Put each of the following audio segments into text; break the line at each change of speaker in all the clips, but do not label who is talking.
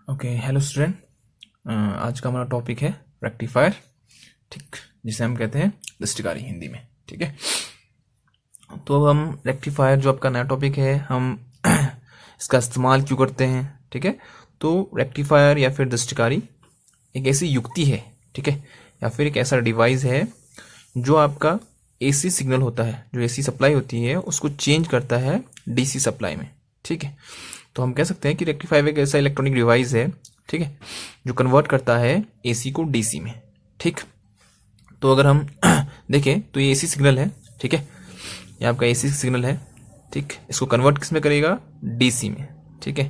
Okay, hello student. आज का हमारा टॉपिक है रेक्टिफायर, ठीक, जिसे हम कहते हैं दृष्टिकारी हिंदी में। ठीक है, तो अब हम रेक्टिफायर जो आपका नया टॉपिक है, हम इसका इस्तेमाल क्यों करते हैं। ठीक है, तो रेक्टिफायर या फिर दृष्टिकारी एक ऐसी युक्ति है, ठीक है, या फिर एक ऐसा डिवाइस है जो आपका एसी सिग्नल होता है, जो एसी सप्लाई होती है उसको चेंज करता है डीसी सप्लाई में। ठीक है, तो हम कह सकते हैं कि रेक्टिफायर एक ऐसा इलेक्ट्रॉनिक डिवाइस है, ठीक है, जो कन्वर्ट करता है एसी को डीसी में। ठीक, तो अगर हम देखें तो ये एसी सिग्नल है, ठीक है, ये आपका एसी सिग्नल है, ठीक, इसको कन्वर्ट किस में करेगा, डीसी में। ठीक है,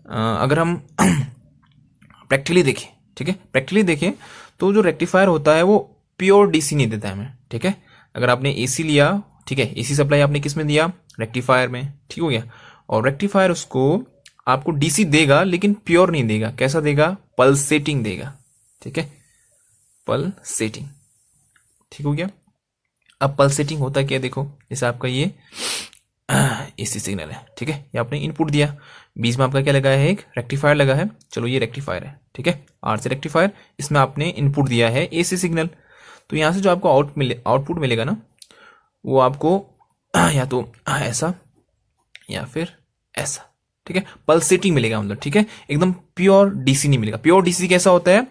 अगर हम प्रैक्टिकली देखें, ठीक है, प्रैक्टिकली देखें तो जो रेक्टिफायर होता है वो प्योर डीसी नहीं देता है हमें। ठीक है, अगर आपने एसी लिया, ठीक है, एसी सप्लाई आपने किस में दिया, रेक्टिफायर में, ठीक हो गया, और रेक्टिफायर उसको आपको डीसी देगा लेकिन प्योर नहीं देगा। कैसा देगा, पल्सेटिंग देगा। ठीक है, पल्सेटिंग, ठीक हो गया। अब पल्सेटिंग होता क्या, देखो जैसे आपका ये एसी सिग्नल है, ठीक है, ये आपने इनपुट दिया, बीच में आपका क्या लगा है, एक रेक्टिफायर लगा है। चलो ये रेक्टिफायर है, ठीक है, आर से रेक्टिफायर, इसमें आपने इनपुट दिया है एसी सिग्नल। तो यहां से जो आपको आउटपुट मिलेगा ना, वो आपको या तो ऐसा या फिर ऐसा, ठीक है, पल्सेटिंग मिलेगा, मतलब ठीक है, एकदम प्योर डीसी नहीं मिलेगा। प्योर डीसी कैसा होता है,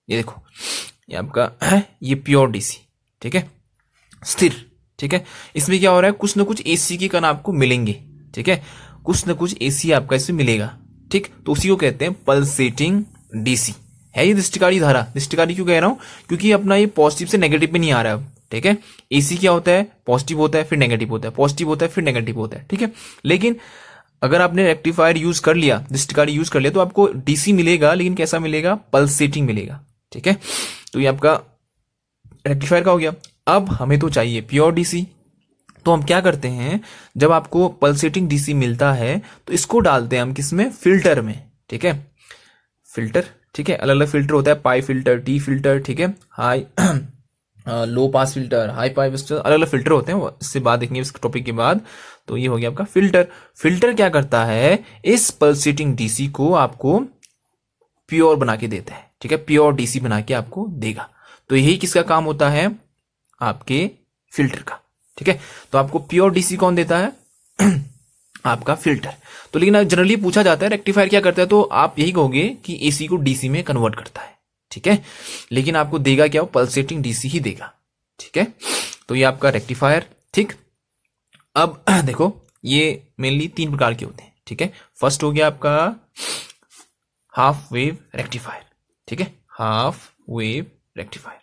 ये देखो, ये आपका है, ये प्योर डीसी, ठीक है, स्थिर। ठीक है, इसमें क्या हो रहा है, कुछ ना कुछ एसी के कण आपको मिलेंगे। ठीक है, कुछ ना कुछ एसी आपका इसमें मिलेगा। ठीक, तो उसी को कहते हैं पल्सेटिंग डीसी। है ये दृष्टिकारी धारा। दृष्टिकारी क्यों कह रहा हूं, क्योंकि अपना ये पॉजिटिव से नेगेटिव में नहीं आ रहा है। ठीक है, एसी क्या होता है, पॉजिटिव होता है फिर नेगेटिव होता है, पॉजिटिव होता है फिर नेगेटिव होता है। ठीक है, लेकिन अगर आपने रेक्टिफायर यूज कर लिया, दृष्टिकारी यूज कर लिया, तो आपको डीसी मिलेगा, लेकिन कैसा मिलेगा, पल्सेटिंग मिलेगा। ठीक है, तो ये आपका रेक्टिफायर का हो गया। अब हमें तो चाहिए प्योर डीसी, तो हम क्या करते हैं, जब आपको पल्सेटिंग डीसी मिलता है तो इसको डालते हैं हम किसमें, फिल्टर में। ठीक है, फिल्टर, ठीक है, अलग अलग फिल्टर होता है, पाई फिल्टर, टी फिल्टर, ठीक है, high low pass filter, high pass filter, अलग अलग फिल्टर होते हैं, इससे बात देखेंगे इस टॉपिक के बाद। तो ये हो गया आपका फिल्टर। फिल्टर क्या करता है, इस पल्सेटिंग डीसी को आपको प्योर बना के देता है। ठीक है, प्योर डीसी बना के आपको देगा। तो यही किसका काम होता है, आपके फिल्टर का। ठीक है, तो आपको प्योर डीसी कौन देता है आपका फिल्टर। तो लेकिन जनरली पूछा जाता है रेक्टिफायर क्या करता है, तो आप यही कहोगे कि एसी को डीसी में कन्वर्ट करता है। ठीक है, लेकिन आपको देगा क्या, वो पल्सेटिंग डीसी ही देगा। ठीक है, तो ये आपका रेक्टिफायर। ठीक, अब देखो ये मेनली 3 प्रकार के होते हैं। ठीक है, फर्स्ट हो गया आपका हाफ वेव रेक्टिफायर। ठीक है, हाफ वेव रेक्टिफायर।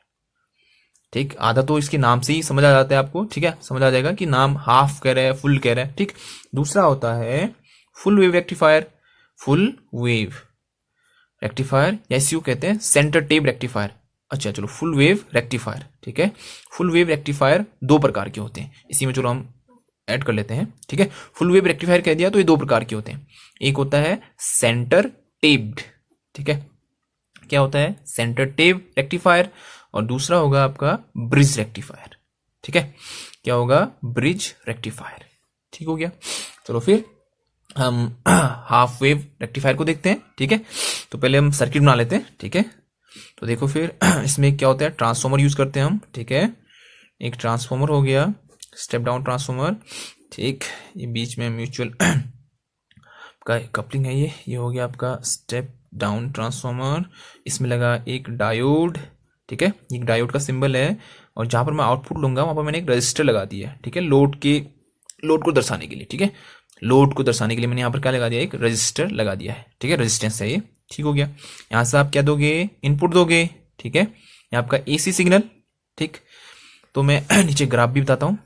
ठीक, आधा तो इसके नाम से ही समझ आ जाता है आपको। ठीक है, समझ आ जाएगा कि नाम हाफ कह रहा है, फुल कह रहा है। ठीक, दूसरा होता है full wave rectifier. Full wave rectifier या इसी को कहते हैं सेंटर टेप रेक्टिफायर। अच्छा चलो, फुल वेव रेक्टिफायर। ठीक है, फुल वेव रेक्टिफायर 2 प्रकार के होते हैं, इसी में चलो हम ऐड कर लेते हैं। ठीक है, फुल वेव रेक्टिफायर कह दिया तो ये 2 प्रकार के होते हैं। एक होता है सेंटर टेप्ड, ठीक है, क्या होता है, सेंटर टेप रेक्टिफायर, और दूसरा होगा आपका ब्रिज रेक्टिफायर। ठीक है, क्या होगा, ब्रिज रेक्टिफायर। ठीक हो गया, चलो फिर हम हाफ वेव रेक्टिफायर को देखते हैं। ठीक है, तो पहले हम सर्किट बना लेते हैं। ठीक है, तो देखो फिर इसमें क्या होता है, ट्रांसफॉर्मर यूज करते हैं हम। ठीक है, एक ट्रांसफॉर्मर हो गया, स्टेप डाउन ट्रांसफॉर्मर। ठीक, ये बीच में म्यूचुअल का कपलिंग है, ये हो गया आपका स्टेप डाउन ट्रांसफॉर्मर। इसमें लगा एक डायोड। ठीक है, एक डायोड का सिंबल है, और जहां पर मैं आउटपुट लूंगा वहां पर मैंने एक रजिस्टर लगा दिया है। ठीक है, लोड को दर्शाने के लिए। ठीक है, लोड को दर्शाने के लिए मैंने यहाँ पर क्या लगा दिया, एक रजिस्टर लगा दिया है। ठीक है, रेजिस्टेंस है ये। ठीक हो गया, यहां से आप क्या दोगे, इनपुट दोगे। ठीक है, ये आपका एसी सिग्नल। ठीक, तो मैं नीचे ग्राफ भी बताता हूं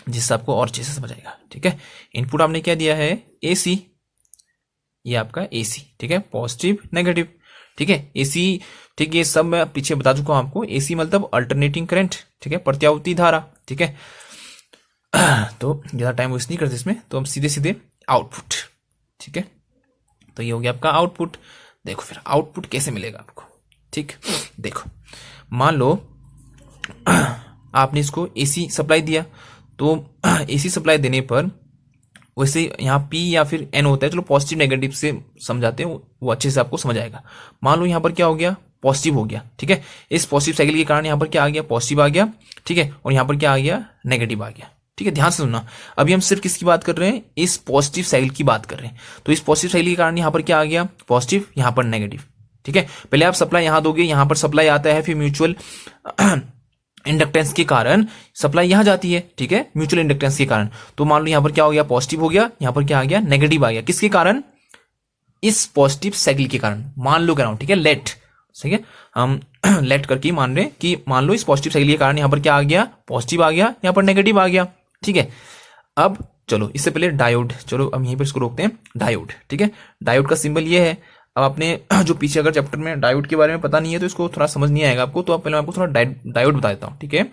जिससे आपको और अच्छे से समझ आएगा। ठीक है, इनपुट आपने क्या दिया है, एसी, ये आपका एसी। ठीक है, पॉजिटिव नेगेटिव। ठीक है, एसी, ठीक, ये सब मैं पीछे बता चुका हूं आपको। एसी मतलब अल्टरनेटिंग करंट, ठीक है, प्रत्यावर्ती धारा। ठीक है, तो ज्यादा टाइम वेस्ट नहीं करते इसमें, तो हम सीधे सीधे आउटपुट। ठीक है, तो ये हो गया आपका आउटपुट। देखो फिर आउटपुट कैसे मिलेगा आपको। ठीक, देखो मान लो आपने इसको एसी सप्लाई दिया, तो एसी सप्लाई देने पर वैसे यहाँ P या फिर N होता है, चलो पॉजिटिव नेगेटिव से समझाते हैं, वो अच्छे से आपको समझ आएगा। मान लो यहाँ पर क्या हो गया, पॉजिटिव हो गया, ठीक है। इस पॉजिटिव साइकिल के कारण यहाँ पर क्या आ गया, पॉजिटिव आ गया, ठीक है, और यहाँ पर क्या आ गया, नेगेटिव आ गया, ठीक है। ध्यान से सुनना, अभी हम सिर्फ किसकी बात कर रहे हैं, इस पॉजिटिव साइकिल की बात कर रहे हैं। तो इस पॉजिटिव साइकिल के कारण यहाँ पर क्या आ गया, पॉजिटिव, यहाँ पर नेगेटिव, ठीक है। पहले आप सप्लाई यहाँ दोगे, यहाँ पर सप्लाई आता है, फिर म्यूचुअल इंडक्टेंस के कारण सप्लाई यहां जाती है, ठीक है, म्यूचुअल इंडक्टेंस के कारण। तो मान लो यहां पर क्या हो गया, पॉजिटिव हो गया, यहां पर क्या आ गया, नेगेटिव आ गया, किसके कारण, इस पॉजिटिव साइकिल के कारण। मान लो कह रहा हूं, ठीक है, लेट, ठीक है, हम लेट करके मान रहे कि मान लो इस पॉजिटिव साइकिल के कारण यहां पर क्या आ गया, पॉजिटिव आ गया, यहां पर नेगेटिव आ गया, ठीक है। अब चलो इससे पहले डायोड, चलो अब यहीं पर इसको रोकते हैं, डायोड, ठीक है। डायोड का सिंबल ये है। अब आपने जो पीछे अगर चैप्टर में डायोड के बारे में पता नहीं है तो इसको थोड़ा समझ नहीं आएगा आपको, तो अब पहले मैं आपको थोड़ा डायोड बता देता हूं, ठीक है।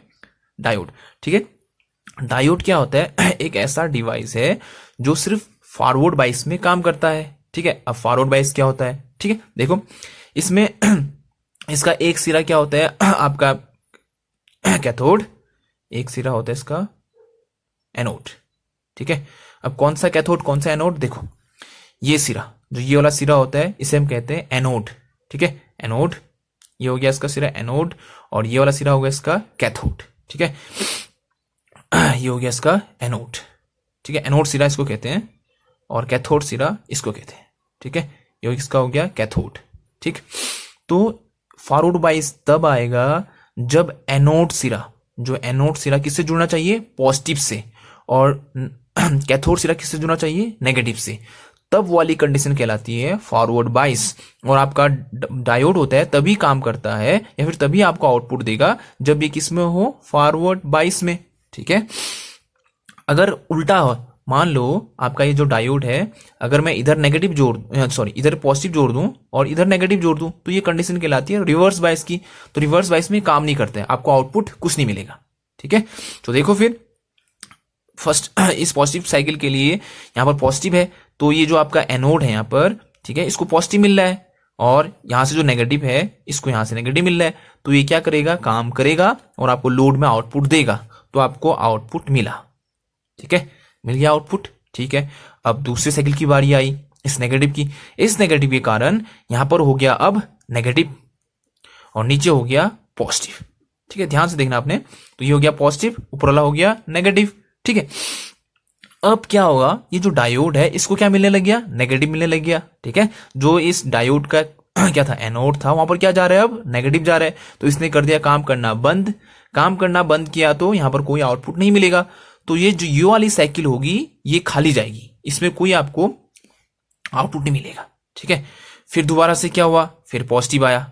डायोड, ठीक है, डायोड क्या होता है, एक ऐसा डिवाइस है जो सिर्फ फॉरवर्ड बाइस में काम करता है, ठीक है। अब फॉरवर्ड बाइस क्या होता है, ठीक है, देखो इसमें इसका एक सिरा क्या होता है, आपका कैथोड, एक सिरा होता है इसका एनोड, ठीक है। अब कौन सा कैथोड कौन सा एनोड, देखो ये सिरा, जो ये वाला सिरा होता है इसे हम कहते हैं एनोड, ठीक है, एनोड, ये हो गया इसका सिरा एनोड, और ये वाला सिरा हो गया इसका कैथोड, ठीक है, ये हो गया इसका एनोड, ठीक है, एनोड सिरा इसको कहते हैं, और कैथोड सिरा इसको कहते हैं, ठीक है, ये इसका हो गया कैथोड, ठीक। तो फॉरवर्ड बाइस तब आएगा जब एनोड सिरा, जो एनोड सिरा किससे जुड़ना चाहिए, पॉजिटिव से, और कैथोड सिरा किससे जुड़ना चाहिए, नेगेटिव से, तब वाली कंडीशन कहलाती है फॉरवर्ड बाइस। और आपका डायोड होता है तभी काम करता है या फिर तभी आपको आउटपुट देगा जब ये किसमें हो, फॉरवर्ड बाइस में, ठीक है। अगर उल्टा हो, मान लो आपका ये जो डायोड है, अगर मैं इधर नेगेटिव इधर पॉजिटिव जोड़ दूं और इधर नेगेटिव जोड़ दूं, तो ये कंडीशन कहलाती है रिवर्स बाइस की। तो रिवर्स बाइस में काम नहीं करते, आपको आउटपुट कुछ नहीं मिलेगा, ठीक है। तो देखो फिर फर्स्ट इस पॉजिटिव साइकिल के लिए यहां पर पॉजिटिव है, तो ये जो आपका एनोड है यहाँ पर, ठीक है, इसको पॉजिटिव मिल रहा है, और यहां से जो नेगेटिव है इसको यहां से नेगेटिव मिल रहा है, तो ये क्या करेगा, काम करेगा और आपको लोड में आउटपुट देगा। तो आपको आउटपुट मिला, ठीक है, मिल गया आउटपुट, ठीक है। अब दूसरे साइकिल की बारी आई इस नेगेटिव की, इस नेगेटिव के कारण यहां पर हो गया अब नेगेटिव और नीचे हो गया पॉजिटिव, ठीक है, ध्यान से देखना आपने। तो ये हो गया पॉजिटिव, ऊपर वाला हो गया नेगेटिव, ठीक है। अब क्या होगा, ये जो डायोड है इसको क्या मिलने लग गया, नेगेटिव मिलने लग गया, ठीक है। जो इस डायोड का क्या था, एनोड था, वहां पर क्या जा रहा है, अब नेगेटिव जा रहा है, तो इसने कर दिया काम करना बंद। काम करना बंद किया तो यहां पर कोई आउटपुट नहीं मिलेगा, तो ये जो ये वाली साइकिल होगी ये खाली जाएगी, इसमें कोई आपको आउटपुट नहीं मिलेगा, ठीक है। फिर दोबारा से क्या हुआ, फिर पॉजिटिव आया,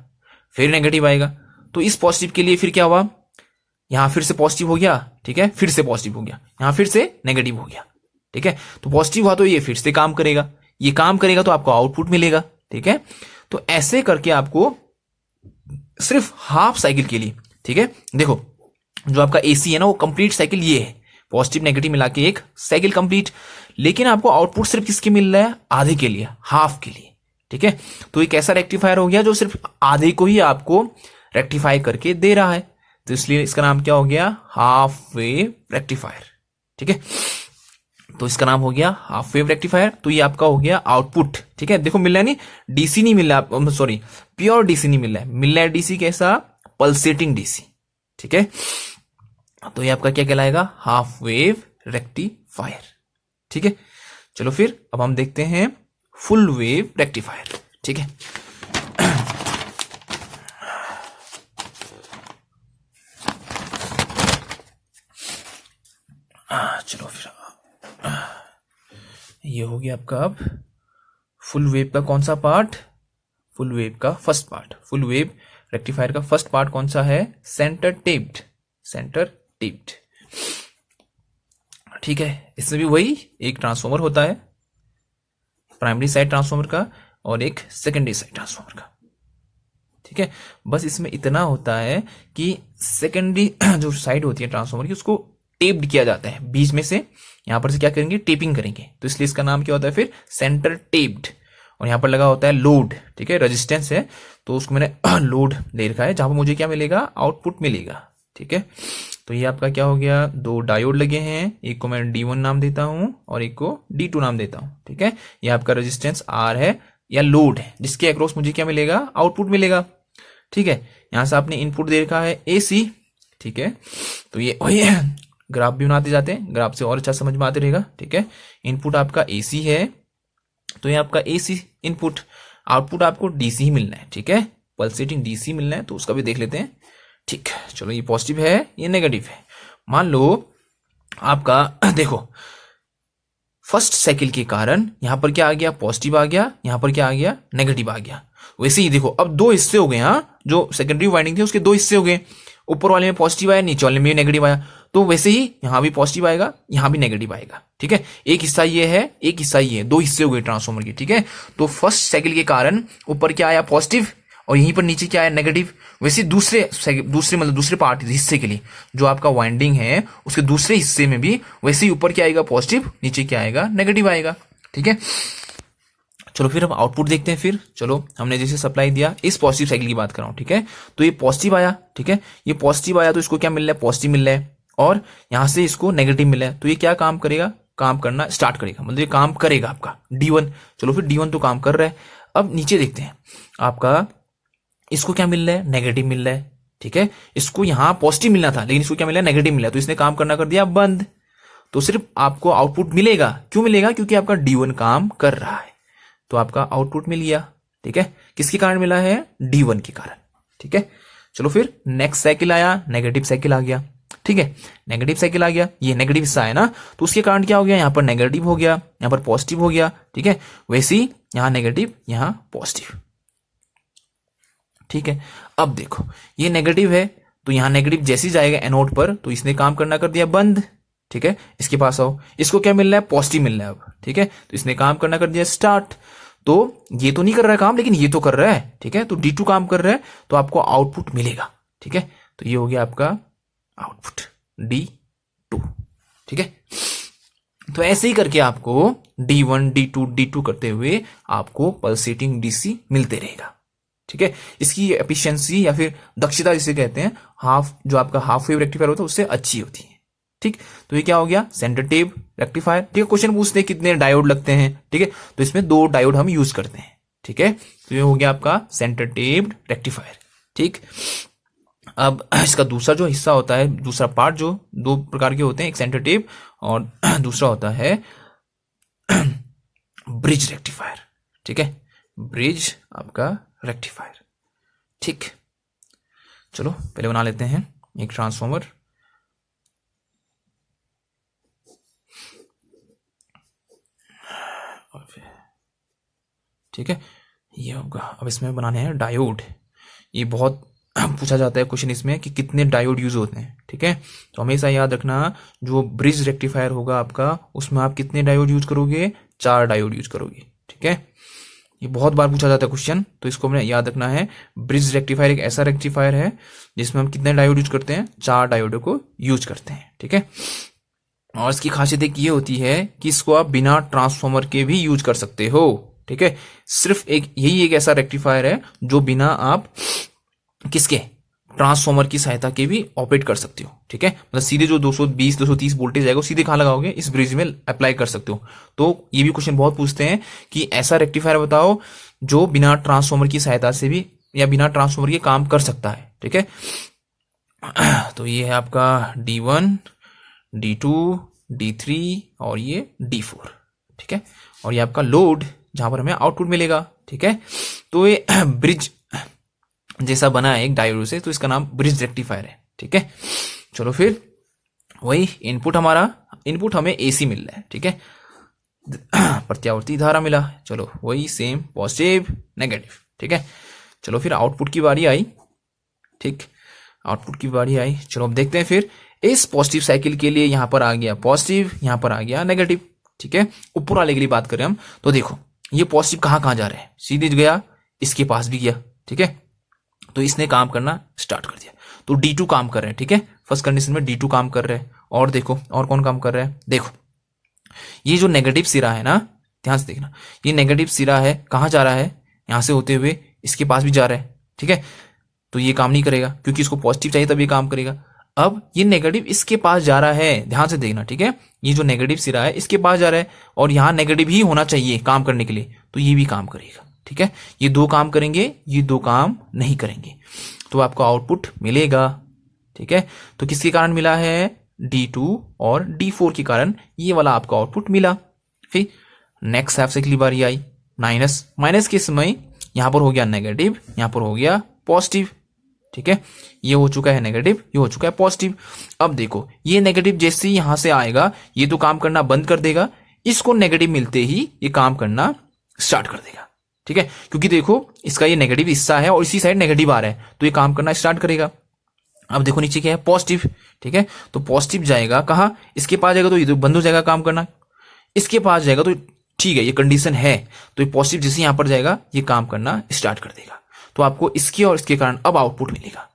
फिर नेगेटिव आएगा, तो इस पॉजिटिव के लिए फिर क्या हुआ, यहां फिर से पॉजिटिव हो गया, ठीक है, फिर से पॉजिटिव हो गया, यहां फिर से नेगेटिव हो गया, ठीक है। तो पॉजिटिव हुआ तो ये फिर से काम करेगा, ये काम करेगा तो आपको आउटपुट मिलेगा, ठीक है। तो ऐसे करके आपको सिर्फ हाफ साइकिल के लिए, ठीक है, देखो जो आपका एसी है ना, वो कंप्लीट साइकिल ये है, पॉजिटिव नेगेटिव मिला के एक साइकिल कंप्लीट, लेकिन आपको आउटपुट सिर्फ किसके मिल रहा है, आधे के लिए, हाफ के लिए, ठीक है। तो एक ऐसा रेक्टिफायर हो गया जो सिर्फ आधे को ही आपको रेक्टिफाई करके दे रहा है, तो इसलिए इसका नाम क्या हो गया, हाफ वेव रेक्टिफायर, ठीक है। तो इसका नाम हो गया हाफ वेव रेक्टिफायर। तो ये आपका हो गया आउटपुट, ठीक है। देखो मिल रहा है, नहीं डीसी नहीं मिल रहा, सॉरी प्योर डीसी नहीं मिल रहा है, मिल रहा है डीसी कैसा, पल्सेटिंग डीसी, ठीक है। तो ये आपका क्या कहलाएगा, हाफ वेव रेक्टिफायर, ठीक है। चलो फिर अब हम देखते हैं फुल वेव रेक्टिफायर, ठीक है। चलो फिर ये हो गया आपका अब फुल वेव का कौन सा पार्ट, फुल वेव का first part, full wave rectifier का फर्स्ट पार्ट कौन सा है, सेंटर टेप्ड, सेंटर टेप्ड, ठीक है। इसमें भी वही एक ट्रांसफॉर्मर होता है, प्राइमरी साइड ट्रांसफॉर्मर का और एक सेकेंडरी साइड ट्रांसफॉर्मर का, ठीक है। बस इसमें इतना होता है कि सेकेंडरी जो साइड होती है ट्रांसफॉर्मर की उसको टेप्ड किया जाता है, बीच में से यहां पर से क्या करेंगे, टेपिंग करेंगे, तो इसलिए इसका नाम क्या होता है फिर, सेंटर टेप्ड। और यहां पर लगा होता है लोड, ठीक है, रेजिस्टेंस है, तो उसको मैंने लोड ले रखा है, जहां पर मुझे क्या मिलेगा, आउटपुट मिलेगा, ठीक है। तो ये आपका क्या हो गया, दो डायोड लगे हैं, एक को मैं D1 नाम देता हूं और एक को D2 नाम देता हूं, ठीक है। ये आपका रेजिस्टेंस R है या लोड है, जिसके अक्रॉस मुझे क्या मिलेगा, आउटपुट मिलेगा, ठीक है। यहां से आपने इनपुट दे रखा है AC, ठीक है। तो ये वही है, ग्राफ भी बनाते जाते हैं, ग्राफ से और अच्छा समझ में आते रहेगा, ठीक है। इनपुट आपका AC है, तो ये आपका AC इनपुट, आउटपुट आपको DC ही मिलना है, ठीक है, पल्सेटिंग DC मिलना है, तो उसका भी देख लेते हैं, ठीक है। चलो ये पॉजिटिव है, ये नेगेटिव है। मान लो आपका देखो फर्स्ट साइकिल के कारण यहां पर क्या आ गया, पॉजिटिव आ गया, यहां पर क्या आ गया, नेगेटिव आ गया। वैसे ही देखो अब दो हिस्से हो गए, हाँ, जो सेकेंडरी वाइंडिंग थी उसके दो हिस्से हो गए, ऊपर वाले में पॉजिटिव आया, नीचे वाले में नेगेटिव आया, तो वैसे ही यहां भी पॉजिटिव आएगा, यहां भी नेगेटिव आएगा, ठीक है। एक हिस्सा ये है, एक हिस्सा ये है, दो हिस्से हो गए ट्रांसफॉर्मर के, ठीक है। तो फर्स्ट साइकिल के कारण ऊपर क्या आया, पॉजिटिव, और यहीं पर नीचे क्या आया, नेगेटिव। वैसे दूसरे मतलब दूसरे पार्ट हिस्से के लिए जो आपका वाइंडिंग है उसके दूसरे हिस्से में भी वैसे ही ऊपर क्या आएगा, पॉजिटिव, नीचे क्या आएगा, नेगेटिव आएगा, ठीक है। चलो फिर अब आउटपुट देखते हैं। फिर चलो हमने जैसे सप्लाई दिया, इस पॉजिटिव साइकिल की बात कर रहा हूं, ठीक है। तो ये पॉजिटिव आया, ठीक है, ये पॉजिटिव आया तो इसको क्या मिल रहा है, पॉजिटिव मिल रहा है, और यहां से इसको नेगेटिव मिल रहा है, तो ये क्या काम करेगा, काम करना स्टार्ट करेगा, मतलब ये काम करेगा आपका D1। चलो फिर D1 तो काम कर रहा है। अब नीचे देखते हैं, आपका इसको क्या मिल रहा है, नेगेटिव मिल रहा है, ठीक है। इसको यहां पॉजिटिव मिलना था लेकिन इसको क्या मिला, नेगेटिव मिला, तो इसने काम करना कर दिया बंद। तो सिर्फ आपको आउटपुट मिलेगा, क्यों मिलेगा, क्योंकि आपका D1 काम कर रहा है, तो आपका आउटपुट मिल गया, ठीक है। किसके कारण मिला है, D1 के कारण, ठीक है। चलो फिर नेक्स्ट साइकिल आया, नेगेटिव साइकिल आ गया, ठीक है, नेगेटिव साइकिल आ गया, ये नेगेटिव हिस्सा है ना, तो उसके कारण क्या हो गया, यहां पर नेगेटिव हो गया, यहां पर पॉजिटिव हो गया, ठीक है। वैसे ही यहां नेगेटिव, यहां पॉजिटिव, ठीक है। अब देखो ये नेगेटिव है, तो यहां नेगेटिव जैसे ही जाएगा एनोड पर, तो इसने काम करना कर दिया बंद, ठीक है। इसके पास आओ, इसको क्या मिल रहा है, पॉजिटिव मिल रहा है अब, ठीक है, तो इसने काम करना कर दिया स्टार्ट। तो ये तो नहीं कर रहा है काम, लेकिन ये तो कर रहा है, ठीक है, तो D2 काम कर रहा है, तो आपको आउटपुट मिलेगा, ठीक है। तो ये हो गया आपका आउटपुट D2, ठीक है। तो ऐसे ही करके आपको D1 D2 D2 करते हुए आपको पल्सेटिंग DC मिलते रहेगा, ठीक है। इसकी एफिशिएंसी या फिर दक्षता जिसे कहते हैं, हाफ, जो आपका हाफ वेव रेक्टिफायर होता है उससे अच्छी होती है, ठीक। तो ये क्या हो गया, सेंटर टेप रेक्टिफायर, ठीक है। क्वेश्चन पूछते हैं कितने डायोड लगते हैं, ठीक है, तो इसमें दो डायोड हम यूज करते हैं, ठीक है। तो ये हो गया आपका सेंटर टेप्ड रेक्टिफायर, ठीक। अब इसका दूसरा जो हिस्सा होता है, दूसरा पार्ट, जो दो प्रकार के होते हैं, एक सेंटर टेप और दूसरा होता है ब्रिज रेक्टिफायर, ठीक है, ब्रिज आपका रेक्टिफायर, ठीक। चलो पहले बना लेते हैं एक ट्रांसफॉर्मर, ठीक है, ये होगा। अब इसमें बनाने हैं डायोड, ये बहुत पूछा जाता है क्वेश्चन इसमें कि कितने डायोड यूज होते हैं, ठीक है। तो हमेशा याद रखना, जो ब्रिज रेक्टिफायर होगा आपका, उसमें आप कितने डायोड यूज करोगे, 4 डायोड यूज करोगे, ठीक है। ये बहुत बार पूछा जाता है क्वेश्चन, तो इसको हमें याद रखना है। ब्रिज रेक्टिफायर एक ऐसा रेक्टिफायर है जिसमें हम कितने डायोड यूज करते हैं, 4 डायोडों को यूज करते हैं, ठीक है। और इसकी खासियत एक ये होती है कि इसको आप बिना ट्रांसफॉर्मर के भी यूज कर सकते हो, ठीक है। सिर्फ यही एक ऐसा रेक्टिफायर है जो बिना आप किसके, ट्रांसफॉर्मर की सहायता के भी ऑपरेट कर सकते हो, ठीक है। मतलब सीधे जो 220 230 वोल्टेज आएगा सीधे कहां लगाओगे, इस ब्रिज में अप्लाई कर सकते हो। तो ये भी क्वेश्चन बहुत पूछते हैं कि ऐसा रेक्टिफायर बताओ जो बिना ट्रांसफॉर्मर की सहायता से भी या बिना ट्रांसफॉर्मर के काम कर सकता है, ठीक है। तो ये है आपका D1 D2 D3 और ये D4, ठीक है। और ये आपका लोड जहां पर हमें आउटपुट मिलेगा, ठीक है। तो ये ब्रिज जैसा बना है एक डायोड से, तो इसका नाम ब्रिज रेक्टिफायर है, ठीक है। चलो फिर वही इनपुट हमें AC मिल रहा है, ठीक है, प्रत्यावर्ती धारा मिला, चलो वही सेम पॉजिटिव नेगेटिव, ठीक है। चलो फिर आउटपुट की बारी आई, ठीक, आउटपुट की बारी आई। चलो अब देखते हैं फिर इस पॉजिटिव साइकिल के लिए यहां पर आ गया पॉजिटिव, यहां पर आ गया नेगेटिव, ठीक है। ऊपर वाले के लिए बात करें हम, तो देखो ये पॉजिटिव कहां जा रहा है, सीधे गया इसके पास भी गया, ठीक है। तो इसने काम करना स्टार्ट कर दिया, तो D2 काम कर रहे हैं, ठीक है। फर्स्ट कंडीशन में D2 काम कर रहे हैं। और देखो और कौन काम कर रहा है, देखो ये जो नेगेटिव सिरा है ना, ध्यान से देखना, ये नेगेटिव सिरा है, कहां जा रहा है, यहां से होते हुए इसके पास भी जा रहा है, ठीक है। तो ये काम नहीं करेगा क्योंकि इसको पॉजिटिव चाहिए तब ये काम करेगा। अब ये नेगेटिव इसके पास जा रहा है, ध्यान से देखना, ठीक है। ये जो नेगेटिव सिरा है इसके पास जा रहा है और यहां नेगेटिव ही होना चाहिए काम करने के लिए, तो ये भी काम करेगा, ठीक है। ये दो काम करेंगे, ये दो काम नहीं करेंगे, तो आपको आउटपुट मिलेगा, ठीक है। तो किसके कारण मिला है? D2 और D4 के कारण ये वाला आपको आउटपुट मिला। फिर नेक्स्ट हाफ से अगली बारी आई माइनस, माइनस के समय यहां पर हो गया नेगेटिव, यहां पर हो गया पॉजिटिव, ठीक है। ये हो चुका है नेगेटिव, ये हो चुका है पॉजिटिव। अब देखो ये नेगेटिव जैसे ही यहां से आएगा ये तो काम करना बंद कर देगा, इसको नेगेटिव मिलते ही ये काम करना स्टार्ट कर देगा, ठीक है। क्योंकि देखो इसका ये नेगेटिव हिस्सा है और इसी साइड नेगेटिव आ रहा है, तो ये काम करना स्टार्ट करेगा। अब देखो नीचे क्या है? पॉजिटिव, ठीक है। तो पॉजिटिव जाएगा कहाँ? इसके पास जाएगा तो ये तो बंद हो जाएगा काम करना, इसके पास जाएगा तो ठीक है, ये कंडीशन है, तो ये पॉजिटिव जैसे यहां पर जाएगा ये काम करना स्टार्ट कर देगा। तो आपको इसके और इसके कारण अब आउटपुट मिलेगा।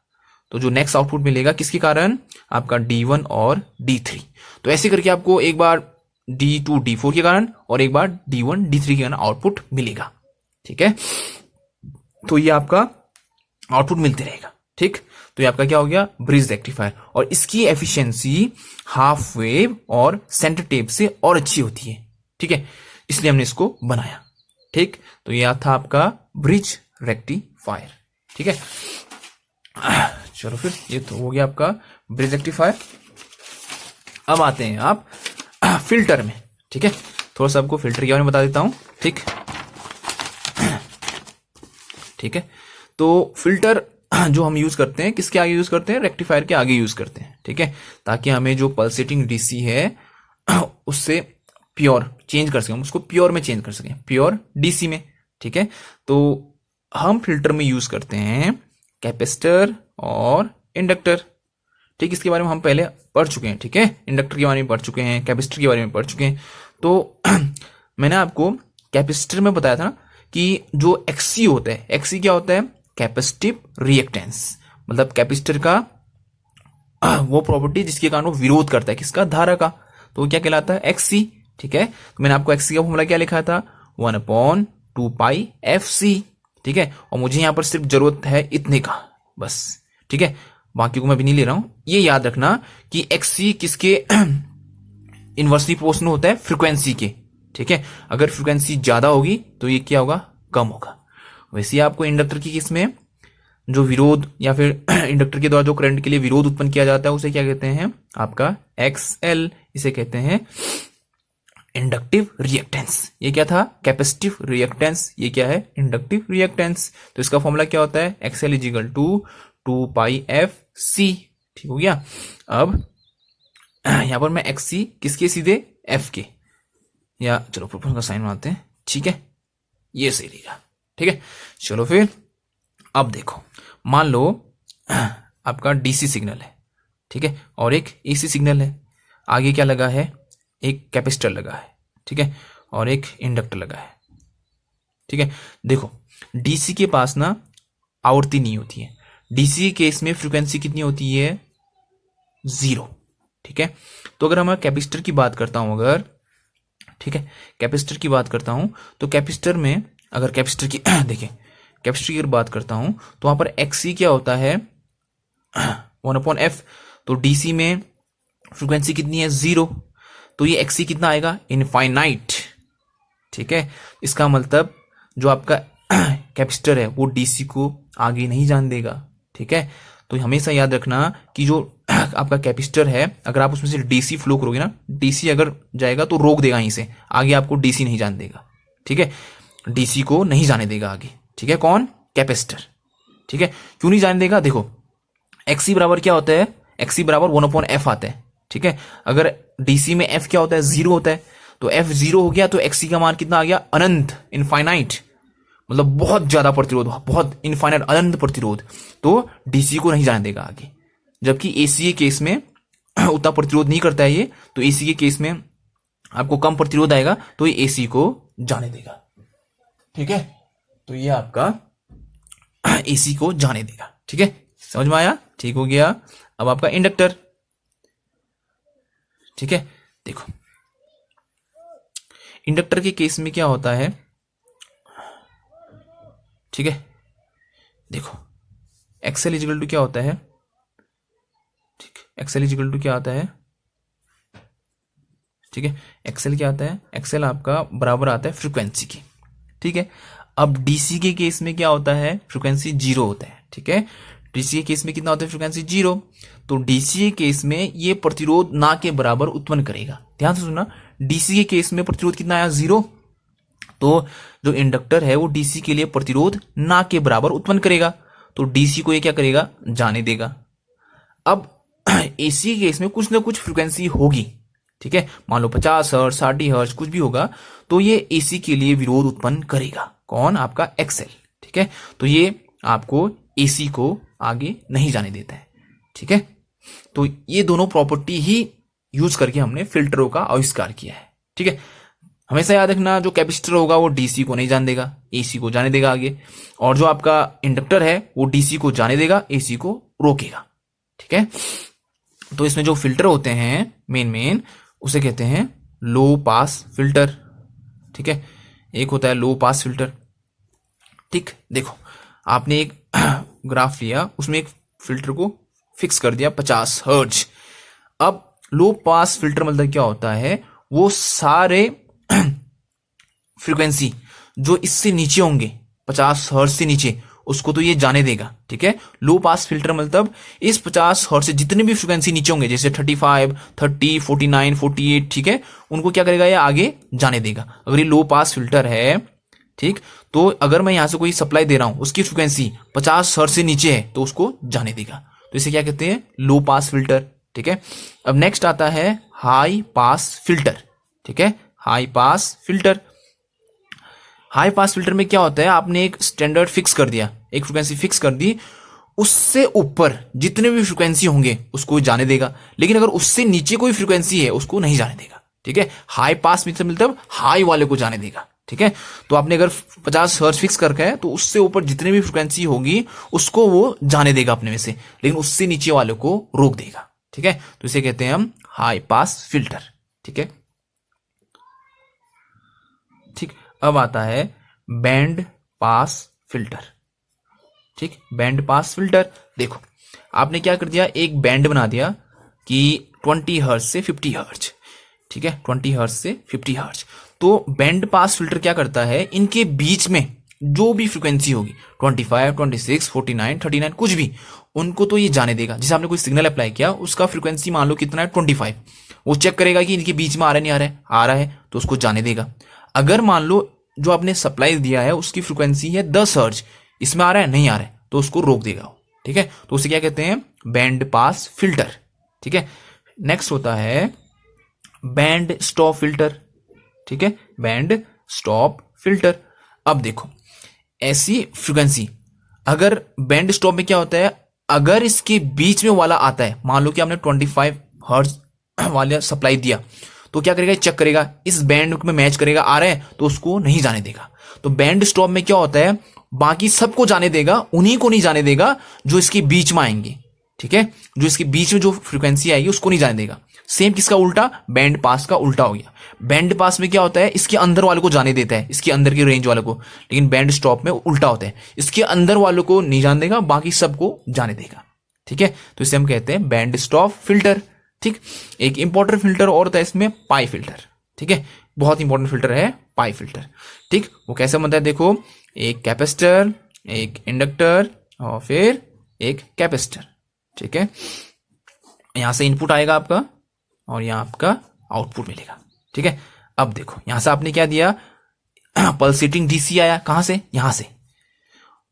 तो जो नेक्स्ट आउटपुट मिलेगा किसके कारण? आपका D1 और D3। तो ऐसे करके आपको एक बार D2 D4 के कारण और एक बार D1 D3 के कारण आउटपुट मिलेगा, ठीक है। तो ये आपका आउटपुट मिलते रहेगा, ठीक। तो ये आपका क्या हो गया? Bridge rectifier. और इसकी एफिशिएंसी हाफ वेव और सेंटर टेप से और अच्छी होती है, ठीक है, इसलिए हमने इसको बनाया, ठीक। तो ये था आपका ब्रिज रेक्टिफायर, ठीक है। चलो फिर ये तो हो गया आपका ब्रिज रेक्टिफायर। अब आते हैं आप फिल्टर में, ठीक है। थोड़ा सा आपको फिल्टर के बारे में बता देता हूं, ठीक, ठीक है। तो फिल्टर जो हम यूज करते हैं किसके आगे यूज करते हैं? रेक्टिफायर के आगे यूज करते हैं, ठीक है, ताकि हमें जो पल्सेटिंग डीसी है उससे प्योर चेंज कर सकें, हम उसको प्योर में चेंज कर सकें, प्योर डीसी में, ठीक है। तो हम फिल्टर में यूज करते हैं कैपेसिटर और इंडक्टर, ठीक। इसके बारे में हम पहले पढ़ चुके हैं, ठीक है। इंडक्टर के बारे में पढ़ चुके हैं, कैपेसिटर के बारे में पढ़ चुके हैं। तो मैंने आपको कैपेसिटर में बताया था ना कि जो एक्सी होता है, एक्सी क्या होता है? कैपेसिटिव रिएक्टेंस, मतलब कैपेसिटर का वो प्रॉपर्टी जिसके कारण वो विरोध करता है किसका? धारा का, तो वो क्या कहलाता है? एक्सी, ठीक है। तो मैंने आपको एक्सी का फॉर्मूला क्या लिखा था? 1/2πfc, ठीक है। और मुझे यहां पर सिर्फ जरूरत है इतने का बस, ठीक है, बाकी को मैं भी नहीं ले रहा हूं। ये याद रखना कि एक्सी किसके इनवर्सली प्रोपोर्शनल होता है? फ्रीक्वेंसी के, ठीक है। अगर फ्रीक्वेंसी ज्यादा होगी तो ये क्या होगा? कम होगा। वैसे आपको इंडक्टर की केस में जो विरोध या फिर इंडक्टर के द्वारा जो करंट के लिए विरोध उत्पन्न किया जाता है उसे क्या कहते हैं? आपका XL, इसे कहते हैं इंडक्टिव रिएक्टेंस। ये क्या था? Capacitive reactance. ये क्या है? Inductive reactance. तो इसका फॉर्मूला क्या होता है? XL = 2πfc, ठीक हो गया। अब यहां पर मैं XC किसके? सीधे F के, या चलो प्रोपोर्शनल का साइन बनाते हैं, ठीक है, ये सही रहेगा, ठीक है। चलो फिर अब देखो, मान लो आपका डीसी सिग्नल है, ठीक है, और एक एसी सिग्नल है। आगे क्या लगा है? एक कैपेसिटर लगा है, ठीक है, और एक इंडक्टर लगा है, ठीक है। देखो डीसी के पास ना आवृत्ति नहीं होती है, डीसी के केस में फ्रीक्वेंसी कितनी होती है? 0, ठीक है। तो अगर मैं कैपेसिटर की बात करता हूं, अगर, ठीक है, कैपेसिटर की बात करता हूं, तो कैपेसिटर में अगर कैपेसिटर की देखिए कैपेसिटर की अगर बात करता हूं तो वहां पर एक्सी क्या होता है? 1/f। तो डीसी में फ्रीक्वेंसी कितनी है? 0, तो ये एक्सी कितना आएगा? इनफाइनाइट, ठीक है। इसका मतलब जो आपका कैपेसिटर है वो डीसी को आगे नहीं जान देगा, ठीक है। तो हमेशा याद रखना कि जो आपका कैपेसिटर है अगर आप उसमें से डीसी फ्लो करोगे ना, डीसी अगर जाएगा तो रोक देगा, यहीं से आगे आपको डीसी नहीं जान देगा, ठीक है, डीसी को नहीं जाने देगा आगे, ठीक है। कौन? कैपेसिटर, ठीक है। क्यों नहीं जाने देगा? देखो एक्सी बराबर क्या होता है? एक्सी बराबर 1/f आता है, ठीक है। अगर डीसी में f क्या होता है? 0 होता है, तो f 0 हो गया तो एक्सी का मान कितना आ गया? अनंत, इनफाइनाइट, मतलब बहुत ज्यादा प्रतिरोध, बहुत इनफाइनाइट, अनंत प्रतिरोध, तो डीसी को नहीं जाने देगा आगे। जबकि एसी के केस में उतना प्रतिरोध नहीं करता है ये, तो एसी के केस में आपको कम प्रतिरोध आएगा तो ये एसी को जाने देगा, ठीक है। तो ये आपका एसी को जाने देगा, ठीक है, समझ में आया? ठीक हो गया। अब आपका इंडक्टर, ठीक है। देखो इंडक्टर के केस में क्या होता है, ठीक है। देखो XL = क्या होता है? ठीक, एक्सएल इजिकल टू क्या आता है, ठीक है, एक्सएल क्या आता है, एक्सएल आपका बराबर आता है फ्रीक्वेंसी की, ठीक है। अब डीसी के केस में क्या होता है, फ्रीक्वेंसी 0 होता है, ठीक है। डीसी के केस में कितना होता है, फ्रीक्वेंसी 0। तो डीसी के केस में ये प्रतिरोध ना के बराबर उत्पन्न करेगा। ध्यान से सुनना, डीसी के केस में प्रतिरोध कितना आया, 0। तो जो इंडक्टर है वो डीसी के लिए प्रतिरोध ना के बराबर उत्पन्न करेगा, तो डीसी को ये क्या करेगा, जाने देगा। अब एसी के केस में कुछ ना कुछ फ्रीक्वेंसी होगी, ठीक है, मान लो 50 हर्ट्ज, 60 हर्ट्ज, कुछ भी होगा, तो ये एसी के लिए विरोध उत्पन्न करेगा। कौन, आपका एक्सएल, ठीक है। तो ये आपको एसी को आगे नहीं जाने देता है, ठीक है। तो ये दोनों प्रॉपर्टी ही यूज करके हमने फिल्टरों का आविष्कार किया है, ठीक है। हमेशा याद रखना, जो कैपेसिटर होगा वो डीसी को नहीं जाने देगा, एसी को जाने देगा आगे, और जो आपका इंडक्टर है वो डीसी को जाने देगा, एसी को रोकेगा, ठीक है। तो इसमें जो फिल्टर होते हैं मेन उसे कहते हैं लो पास फिल्टर, ठीक है। एक होता है लो पास फिल्टर, ठीक। देखो, आपने एक ग्राफ लिया, उसमें एक फिल्टर को फिक्स कर दिया 50 हर्ट्ज। अब लो पास फिल्टर मतलब क्या होता है, वो सारे फ्रीक्वेंसी जो इससे नीचे होंगे 50 हर्ट्ज से नीचे, उसको तो ये जाने देगा, ठीक है। लो पास फिल्टर मतलब इस 50 हर्ट्ज से जितने भी फ्रीक्वेंसी नीचे होंगे, जैसे 35, 30, 49, 48, ठीक है, उनको क्या करेगा, ये आगे जाने देगा। अगर ये लो पास फिल्टर है, ठीक, तो अगर मैं यहां से कोई सप्लाई दे रहा हूं, उसकी फ्रीक्वेंसी 50 हर्ट्ज से नीचे है, तो उसको जाने देगा। तो इसे क्या कहते हैं, लो पास फिल्टर, ठीक है। अब नेक्स्ट आता है हाई पास फिल्टर, ठीक है, high pass filter. High pass filter में क्या होता है, आपने एक स्टैंडर्ड फिक्स कर दिया, एक फ्रीक्वेंसी फिक्स कर दी, उससे ऊपर जितने भी फ्रीक्वेंसी होंगे उसको जाने देगा, लेकिन अगर उससे नीचे कोई फ्रीक्वेंसी है उसको नहीं जाने देगा, ठीक है। हाई पास मतलब हाई वाले को जाने देगा, ठीक है। तो आपने अगर 50 हर्ट्ज फिक्स करके है, तो उससे ऊपर जितने भी फ्रीक्वेंसी होगी उसको वो जाने देगा अपने में से, लेकिन उससे नीचे वाले को रोक देगा, ठीक है। तो इसे कहते हैं हम हाई पास फिल्टर, ठीक है। ठीक, अब आता है बैंड पास फिल्टर, ठीक, बैंड पास फिल्टर। देखो, आपने क्या कर दिया, एक बैंड बना दिया कि 20 हर्ट्ज से 50 हर्ट्ज, ठीक है, 20 हर्ट्ज से 50 हर्ट्ज। तो बैंड पास फिल्टर क्या करता है, इनके बीच में जो भी फ्रीक्वेंसी होगी 25, 26, 49, 39, कुछ भी, उनको तो ये जाने देगा। जैसे आपने कोई सिग्नल अप्लाई किया, उसका फ्रीक्वेंसी मान लो कितना है 25, वो चेक करेगा कि इनके बीच में आ रहा है नहीं आ रहा है, आ रहा है तो उसको जाने देगा। अगर मान लो जो आपने सप्लाई दिया है उसकी फ्रीक्वेंसी है 10 हर्ट्ज, इसमें आ रहा है नहीं आ रहा है, तो उसको रोक देगा, ठीक है। तो उसे क्या कहते हैं, बैंड पास फिल्टर, ठीक है। नेक्स्ट होता है बैंड स्टॉप फिल्टर, ठीक है, बैंड स्टॉप फिल्टर। अब देखो, ऐसी फ्रीक्वेंसी, अगर बैंड स्टॉप में क्या होता है, अगर इसके बीच में वाला आता है, मान लो कि आपने 25 हर्ट्ज वाला सप्लाई दिया, तो क्या करेगा, चेक करेगा इस बैंड में मैच करेगा, आ रहा है, तो उसको नहीं जाने देगा। तो बैंड स्टॉप में क्या होता है, बाकी सबको जाने देगा, उन्हीं को नहीं जाने देगा जो इसके बीच में आएंगे, ठीक है, जो इसके बीच में जो फ्रीक्वेंसी आएगी उसको नहीं जाने देगा। सेम किसका उल्टा, बैंड पास का उल्टा हो गया। बैंड पास में क्या होता है, इसके अंदर वालों को जाने देता है, इसके अंदर की रेंज वालों को, लेकिन बैंड स्टॉप में उल्टा होता है, इसके अंदर वालों को नहीं जाने देगा, बाकी सबको जाने देगा, ठीक है। तो इसे हम कहते हैं बैंड स्टॉप फिल्टर, ठीक। एक इंपॉर्टेंट फिल्टर और होता है इसमें, पाई फिल्टर, ठीक है, बहुत इंपॉर्टेंट फिल्टर है पाई फिल्टर, ठीक। वो कैसे बनता है, देखो, एक कैपेसिटर, एक इंडक्टर और फिर एक कैपेसिटर, ठीक है। यहां से इनपुट आएगा आपका और यहां आपका आउटपुट मिलेगा, ठीक है। अब देखो, यहां से आपने क्या दिया, पल्सेटिंग डीसी आया, कहां से, यहां से,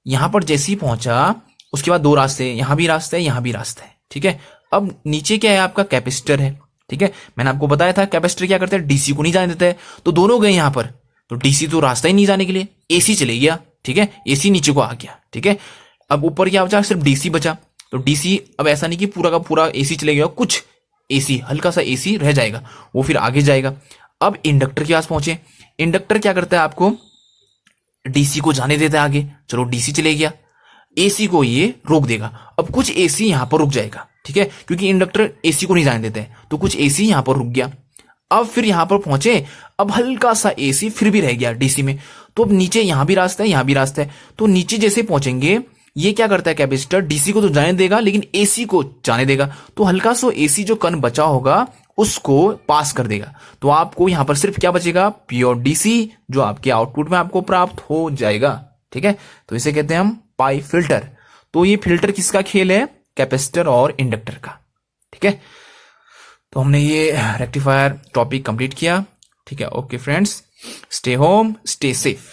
यहां पर जैसे ही पहुंचा, उसके बाद दो रास्ते, यहां भी रास्ता है, यहां भी रास्ता है, ठीक है। अब नीचे क्या है, आपका कैपेसिटर है, ठीक है। मैंने आपको बताया था कैपेसिटर क्या करता है, डीसी को नहीं जाने देता है, तो दोनों गए यहां पर, तो डीसी तो रास्ता ही नहीं जाने के लिए, एसी चले गया, ठीक है, एसी नीचे को आ गया, ठीक है। अब ऊपर क्या बचा, सिर्फ डीसी बचा, तो डीसी अब ऐसा नहीं कि पूरा का पूरा एसी चले गया, कुछ एसी, हल्का सा एसी रह जाएगा, वो फिर आगे जाएगा। अब इंडक्टर के पास पहुंचे, इंडक्टर क्या करता है, आपको डीसी को जाने देता है आगे, चलो डीसी चले गया, एसी को ये रोक देगा। अब कुछ एसी यहां पर रुक जाएगा, ठीक है, क्योंकि इंडक्टर एसी को नहीं जाने देता है, तो कुछ एसी यहां पर रुक गया। अब फिर यहां पर पहुंचे, अब हल्का सा एसी फिर भी रह गया डीसी में, तो अब नीचे यहां भी रास्ता है, यहां भी रास्ता है, तो नीचे जैसे पहुंचेंगे ये क्या करता है कैपेसिटर, डीसी को तो जाने देगा लेकिन एसी को जाने देगा, तो हल्का सा एसी जो करंट बचा होगा उसको पास कर देगा। तो आपको यहां पर सिर्फ क्या बचेगा, प्योर डीसी, जो आपके आउटपुट में आपको प्राप्त हो जाएगा। ठीक है, तो इसे कहते हैं हम पाई फिल्टर। तो ये फिल्टर किसका खेल है, कैपेसिटर और इंडक्टर का। ठीक है, तो हमने ये रेक्टिफायर टॉपिक कंप्लीट किया। ठीक है, okay friends, stay home, stay safe.